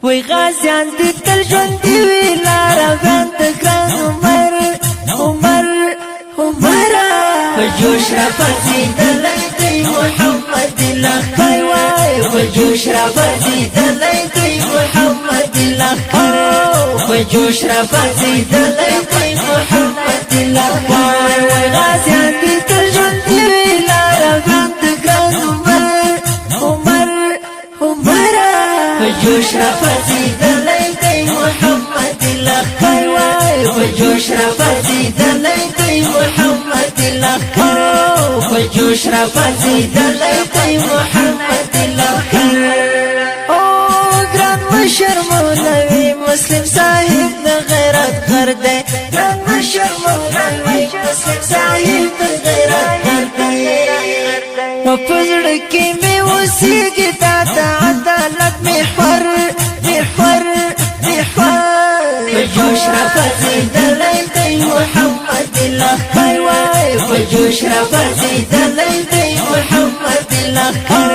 وی غازیان دي تل ژوند دی وی لارویان د ګران عمر په جوش را پڅېدلی دی محمد لښکر وای په جوش را پڅېدلی دی محمد لښکر په جوش را پڅېدلی دی محمد لښکر وی غازیان دي تل ژوند دی وی لارویان د ګران عمر په جوش را پڅېدلی دی محمد لښکر وای په جوش را پڅېدلی دی محمد لښکر په جوش را پڅېدلی دی محمد لښکر او ګران مشر مولوي مسلم صاحب د غیرت غر دی ګران مشر مولوي مسلم صاحب د غیرت غر دی و په زړه کې مې اوسېږي دا د عدالت محور په جوش را پڅېدلی دی محمد لښکر وای په جوش را پڅېدلی دی محمد لښکر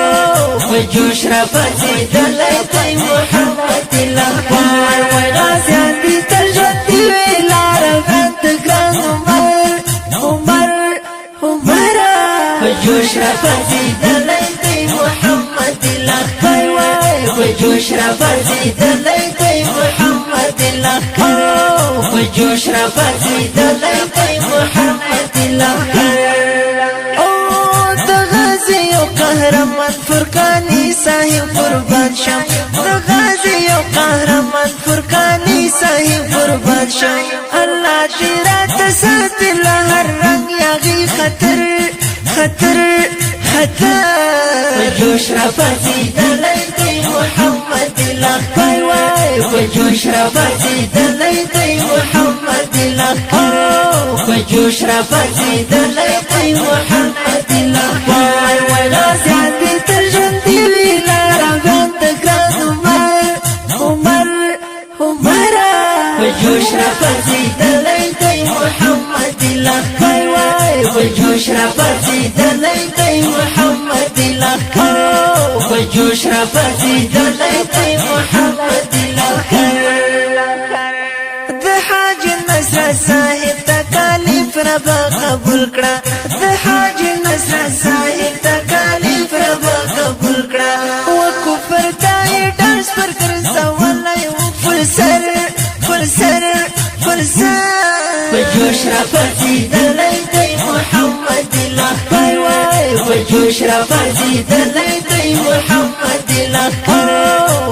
په جوش را پڅېدلی دی محمد لښکر وای غازیان دي تل ژوند دی وی لارویان د ګران عمر په جوش را پڅېدلی دی محمد لښکر وای په جوش را پڅېدلی دی محمد لښکر په جوش را پڅېدلی دی محمد لښکر او د غازي او قهرمان فرقاني صاحب قربان شم د غازي او قهرمان فرقاني صاحب قربان شم الله دې راته ساتي له هر رنګ یاغي خطر په جوش را پڅېدلی دی محمد لښکر وای په جوش را پڅېدلی دی محمد لښکر په جوش را پڅېدلی دی محمد لښکر وای غازیان دي تل ژوند دی وی لارویان د ګران عمر په جوش را پڅېدلی دی محمد لښکر وای په جوش را پڅېدلی دی محمد لښکر په جوش را پڅېدلی دی محمد لښکر د حاج نصرت صاحب تکالیف ربا قبول کړه د حاج نصرت صاحب تکالیف ربا قبول کړه و کفر دای ډانس پر ګرځولای و فل سر په جوش را پڅېدلی دی محمد لښکر وای په جوش را پڅېدلی دی محمد لښکر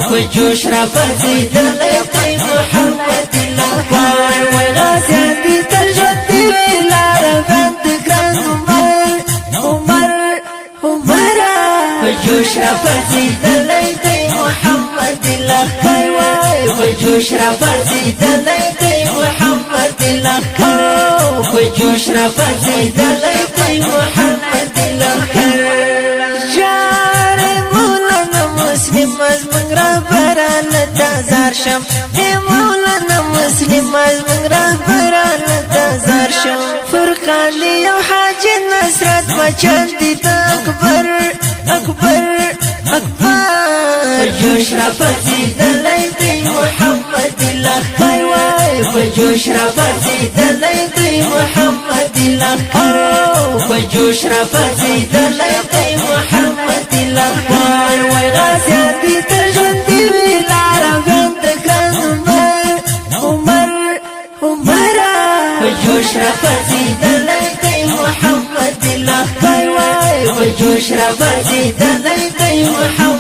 په جوش را پڅېدلی دی محمد لښکر وای غازیان دي تل ژوند دی وی لارویان د ګران عمر په جوش را پڅېدلی دی محمد لښکر وای په جوش را پڅېدلی دی محمد لښکر په جوش را پڅېدلی دی محمد لښکر جار مولانا مسلم زموږ رهبرانه تازار شم مولانا مسلم زموږ رهبرانه تازار شم فرقاني او حاج نصرت بچن دي د اکبر جوش را پڅېدلی دی محمد لښکر وای په جوش را پڅېدلی دی محمد لښکر په جوش را پڅېدلی دی محمد لښکر وای غازیان دي تل ژوند دی وی لارویان د ګران عمر په جوش را پڅېدلی دی محمد لښکر وای په جوش را پڅېدلی دی محمد